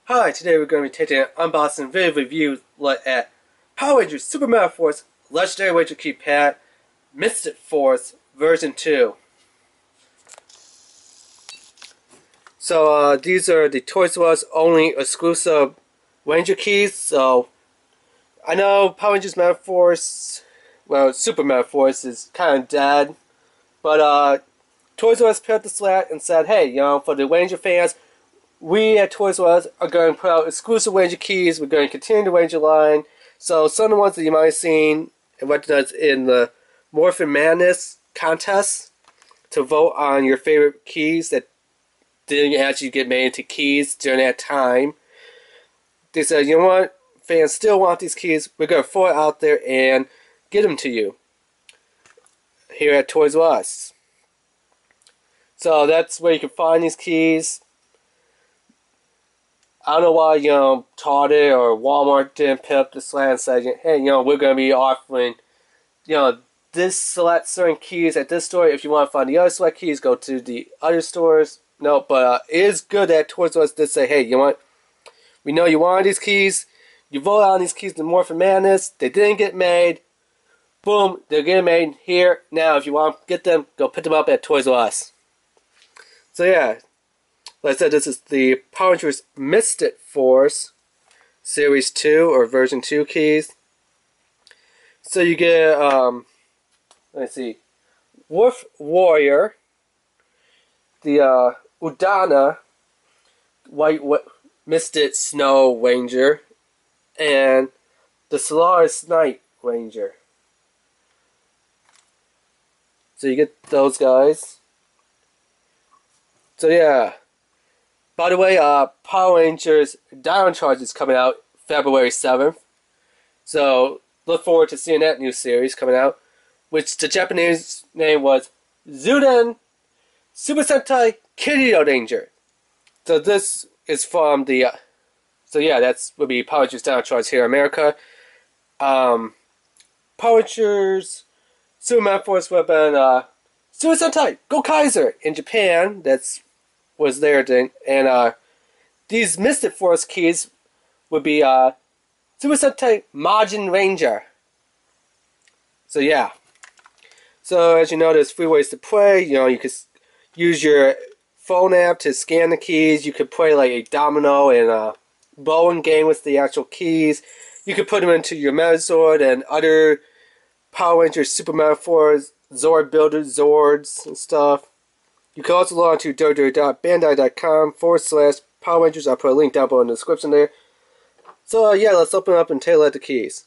Hi, today we're going to be taking an unboxing video review look at Power Rangers Super MEGAFORCE Legendary Ranger Keypad MYSTiC Force version 2. So these are the Toys R Us only exclusive Ranger keys. So I know Power Rangers MEGAFORCE, well, Super MEGAFORCE is kind of dead, but Toys R Us picked up the slack and said, hey, for the Ranger fans, we at Toys R Us are going to put out exclusive Ranger keys. We're going to continue the Ranger line. So some of the ones that you might have seen and recognized in the Morphin Madness contest to vote on your favorite keys that didn't actually get made into keys during that time. They said, you know what, fans still want these keys. We're going to throw it out there and get them to you here at Toys R Us. So that's where you can find these keys. I don't know why, Target or Walmart didn't pick up the slack and said, hey, we're going to be offering, this select certain keys at this store. If you want to find the other select keys, go to the other stores. No, but it is good that Toys R Us did say, hey, you know what? We know you wanted these keys. You voted on these keys in Morphin Madness. They didn't get made. Boom, they're getting made here. Now, if you want to get them, go pick them up at Toys R Us. So, yeah. Like I said, this is the Power Rangers MYSTiC Force Series 2 or version 2 keys. So you get, let's see, Wolf Warrior, the Udana White MYSTiC Snow Ranger, and the Solaris Night Ranger. So you get those guys. So yeah. By the way, Power Rangers Down Charge is coming out February 7th. So, look forward to seeing that new series coming out. Which the Japanese name was Zuden Super Sentai Kiryu Ranger. So this is from the... so yeah, that would be Power Rangers Down Charge here in America. Power Rangers Super MEGAFORCE would have been Super Sentai Go Kaiser in Japan. That's... was there then, and these MYSTiC Force keys would be Super SENTAi MAGiRANGER. So yeah. So as you know, there's 3 ways to play. You could use your phone app to scan the keys. You could play like a domino and a bowling game with the actual keys. You could put them into your Megazord and other Power Rangers Super MEGAFORCE Zord Builder Zords and stuff. You can also log on to www.bandai.com/Power Rangers. I'll put a link down below in the description there. So yeah, let's open up and take a look at the keys.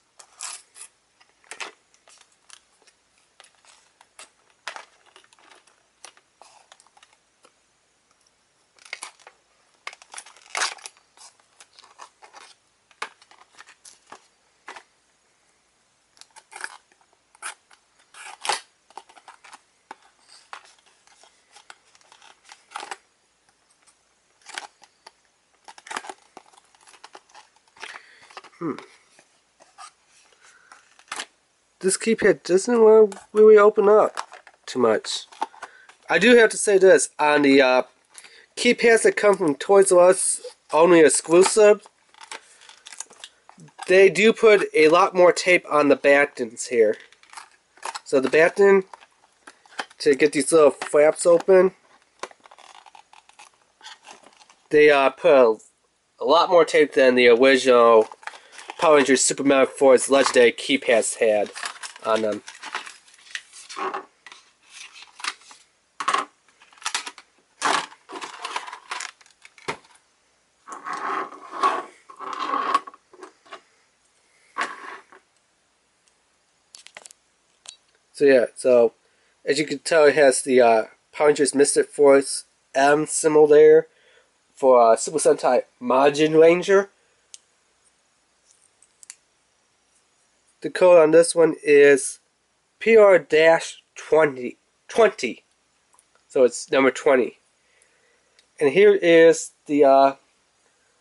This keypad doesn't want to really open up too much. I do have to say this, on the keypads that come from Toys R Us, only exclusive, they do put a lot more tape on the battens here. So the batten, to get these little flaps open, they put a lot more tape than the original Power Rangers Super MEGAFORCE Legendary keypads had on them. So yeah, so as you can tell, it has the Power Rangers MYSTiC Force M symbol there for Super Sentai MAGiRANGER. The code on this one is PR-20. So it's number 20. And here is the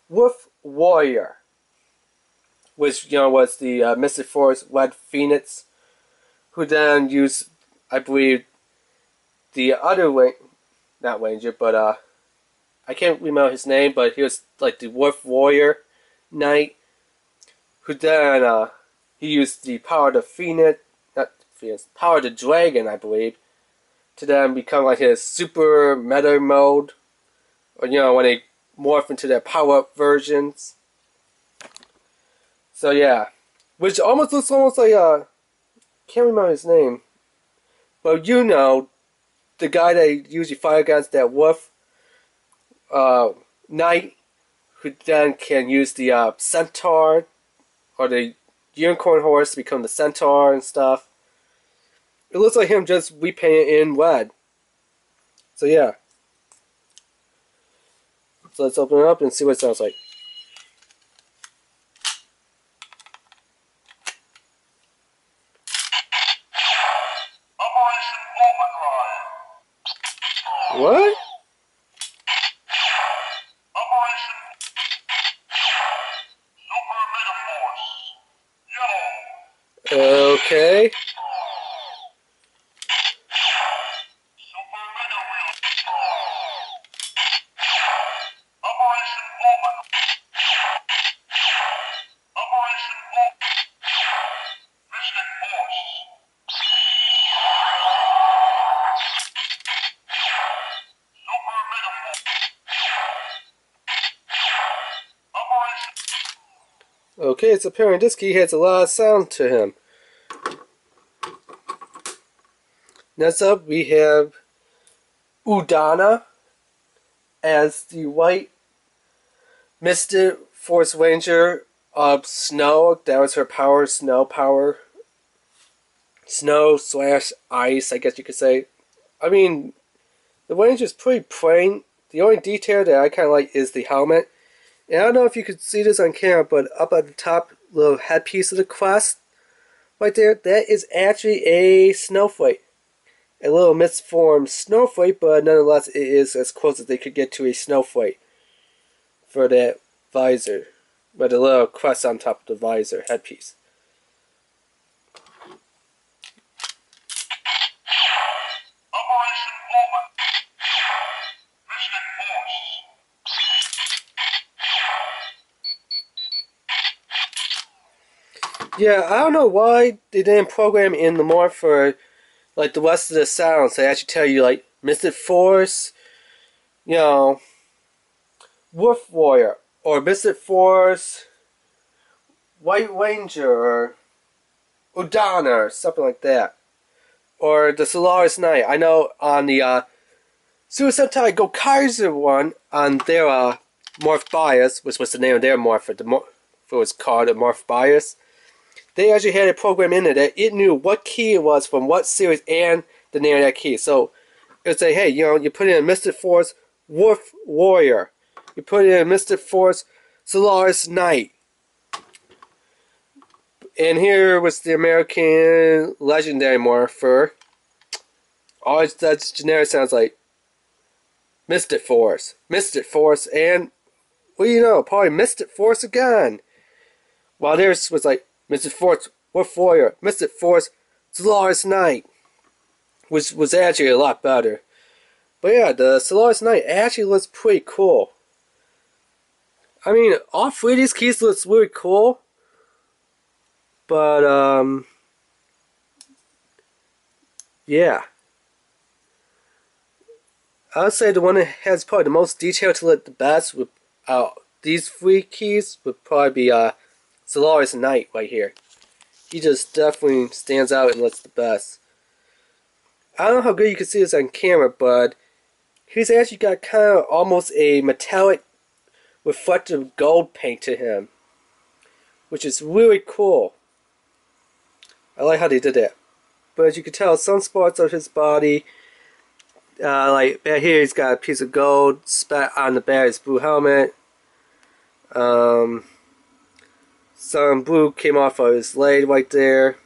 Wolf Warrior, which was the MYSTiC Force Red Phoenix, who then used, I believe, the other not Ranger, but I can't remember his name, but he was like the Wolf Warrior Knight, who then he used the power of the Phoenix, not Phoenix, power of the Dragon, I believe, to then become like his super meta mode, or when they morph into their power-up versions. So yeah, which almost looks like can't remember his name, but the guy that usually fight against that wolf knight, who then can use the centaur or the unicorn horse to become the centaur and stuff. It looks like him just repainted in red. So yeah. So let's open it up and see what it sounds like. What? Okay. Okay, it's apparent this key has a lot of sound to him. Next up, we have Udana as the white MYSTiC Force Ranger of Snow. That was her power, snow power. Snow/ice, I guess you could say. I mean, the Ranger's pretty plain. The only detail that I kind of like is the helmet. And I don't know if you could see this on camera, but up at the top little headpiece of the crest, right there, that is actually a snowflake. A little misformed snowflake, but nonetheless it is as close as they could get to a snowflake for that visor. With a little crest on top of the visor headpiece. Yeah, I don't know why they didn't program in the more for like the rest of the sounds. They actually tell you like MYSTiC Force, Wolf Warrior, or MYSTiC Force, White Ranger, or Udana, or something like that. Or the Solaris Knight. I know on the Super Sentai Go Kaiser one, on their Morph Bias, which was the name of their morph, it was called a Morph Bias. They actually had a program in it that it knew what key it was from what series and the name of that key. So it would say, hey, you put in a MYSTiC Force Wolf Warrior. You put in a MYSTiC Force Solaris Knight. And here was the American Legendary Morpher. All that's generic sounds like MYSTiC Force, and what do you know? Probably MYSTiC Force again. While theirs was like MYSTiC Force Wolf Warrior, MYSTiC Force Solaris Knight, which was actually a lot better. But yeah, the Solaris Knight actually looks pretty cool. I mean, all three of these keys looks really cool. But yeah. I would say the one that has probably the most detail to it the best with these three keys would probably be Solaris Knight right here. He just definitely stands out and looks the best. I don't know how good you can see this on camera, but he's actually got kind of almost a metallic reflective gold paint to him, which is really cool. I like how they did that. But as you can tell, some spots of his body, like back here, he's got a piece of gold spat on the back of his blue helmet. Some blue came off of his leg right there.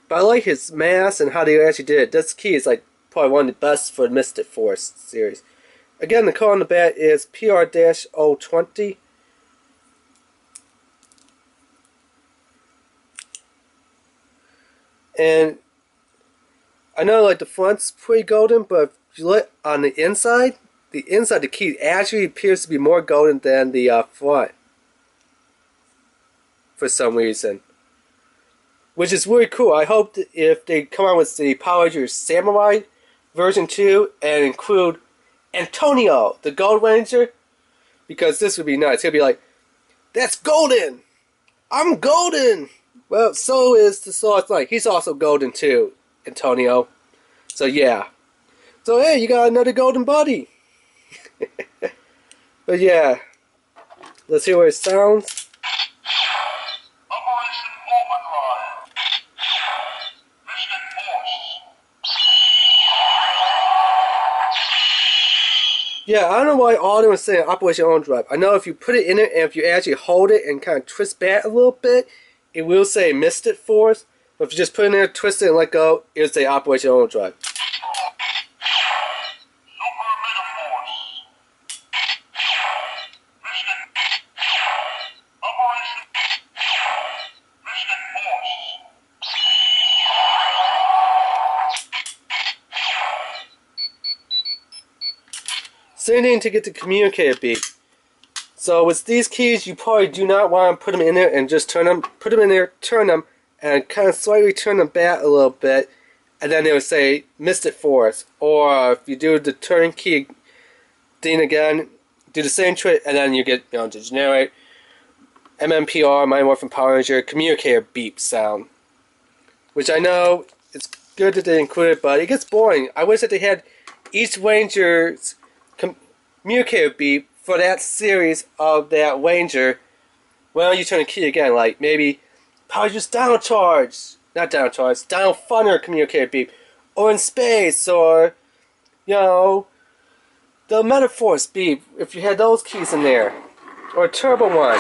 But I like his mask and how they actually did it. This key is like probably one of the best for the MYSTiC Force series. Again, the code on the back is PR-020. And I know like the front's pretty golden, but if you look on the inside the inside of the key actually appears to be more golden than the front. For some reason. Which is really cool. I hope that if they come out with the Power Rangers Samurai version 2 and include Antonio, the Gold Ranger, because this would be nice. He'll be like, that's golden! I'm golden! Well, so is the Source Knight. He's also golden too, Antonio. So yeah. So hey, you got another golden buddy. But yeah. Let's hear what it sounds. Yeah, I don't know why Alden was saying Operation Overdrive. I know if you put it in it and if you actually hold it and kind of twist back a little bit, it will say MYSTiC Force. But if you just put it in there, twist it and let go, it'll say Operation Overdrive. Same thing to get the communicator beep. So with these keys, you probably do not want to put them in there and just turn them. Put them in there, turn them, and kind of slightly turn them back a little bit, and then it will say MYSTiC Force. Or if you do the turn key thing again, do the same trick, and then you get the generic MMPR, Mighty Morphin Power Ranger communicator beep sound. Which I know it's good that they included, but it gets boring. I wish that they had each Ranger's communicator beep for that series of that Ranger. Well, you turn the key again, like maybe Power Rangers Down Charge, not Down Charge, Down Thunder communicator beep, or in space, or you know, the MEGAFORCE beep if you had those keys in there, or Turbo one.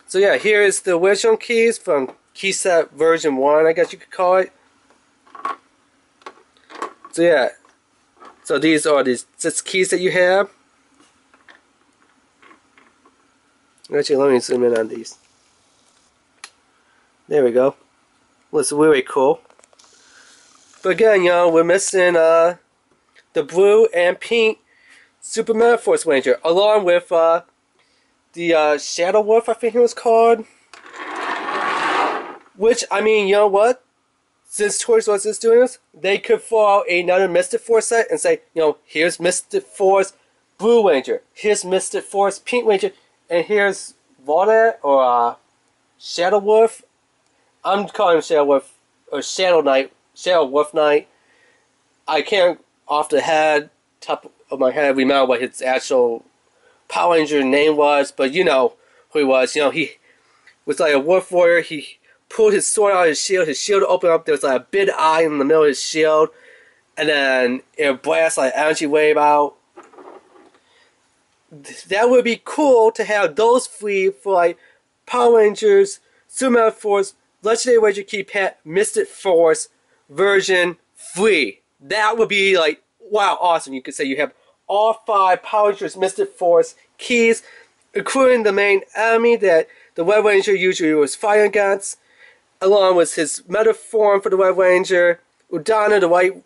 So yeah, here is the VERSiON keys from keyset version 1, I guess you could call it. So yeah, so these are the 6 keys that you have. Actually, let me zoom in on these. There we go. Looks really cool. But again, you know, we're missing the blue and pink Super MEGAFORCE Ranger, along with the Shadow Wolf, I think it was called. Which, I mean, you know what? Since Toys R Us is doing this, they could throw out another MYSTiC Force set and say, you know, here's MYSTiC Force Blue Ranger, here's MYSTiC Force Pink Ranger, and here's Volnet or Shadow Wolf. I'm calling him Shadow Wolf or Shadow Knight, Shadow Wolf Knight. I can't off the top of my head remember what his actual Power Ranger name was, but you know who he was. You know, he was like a wolf warrior. He pulled his sword out of his shield opened up, there was like a big eye in the middle of his shield, and then it blasts like energy wave out. That would be cool to have those 3 for like Power Rangers, Super MEGAFORCE, Legendary Ranger Key Pet, MYSTiC Force version 3. That would be like, wow, awesome. You could say you have all 5 Power Rangers MYSTiC Force keys, including the main enemy that the Red Ranger usually was fighting against, along with his meta form for the Red Ranger, Udana, the White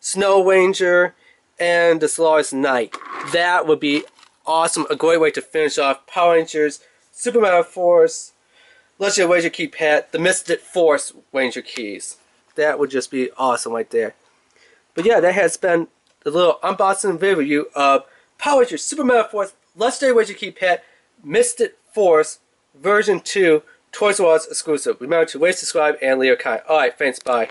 Snow Ranger, and the Solaris Knight. That would be awesome. A great way to finish off Power Rangers, Super MEGAFORCE, Legendary Ranger Key Pet, the MYSTiC Force Ranger keys. That would just be awesome right there. But yeah, that has been the little unboxing video review of Power Rangers, Super MEGAFORCE, Legendary Ranger Key Pet, MYSTiC Force version 2, Toys R Us exclusive. Remember to rate, subscribe, and leave a comment. Alright, thanks, bye.